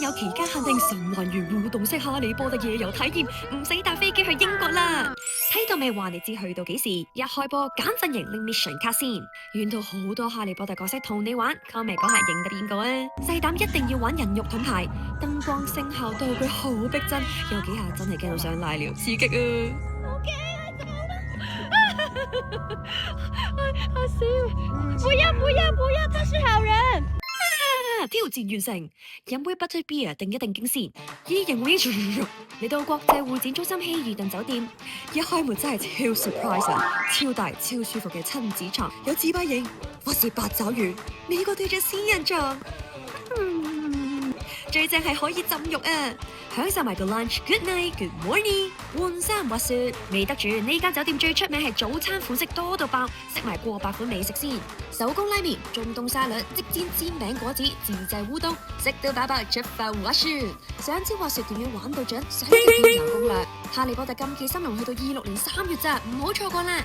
有期間限定神還原互動式哈利波特夜遊體驗，唔使搭飛機去英國啦。睇到未話你知去到幾時？一開波揀陣營拎 mission 卡先，沿途好多哈利波特角色同你玩，comment 講下認得邊個啊？細膽一定要玩人肉盾牌，燈光聲效道具好逼真，有幾下真係驚到想瀨尿，刺激啊！好驚啊！走啦！好笑！不要，他是好人。挑戰完成，飲杯 butter beer 定一定經先。依形會嚟到國際會展中心希爾頓酒店，一開門真係超 surprise 啊！超大超舒服嘅親子床，有自拍影，或是八爪魚，美國隊長仙人掌。最正係可以浸浴啊！享受埋個 lunch，good night，good morning，換衫滑雪。未得住呢間酒店最出名係早餐款式多到爆，食埋過百款美食先。手工拉麵、中東沙律、即煎煎餅果子、自製烏冬，食到飽飽出發滑雪。想知滑雪點樣玩到盡？想知片有攻略。哈利波特禁忌新龍去到26年3月咋，唔好錯過啦！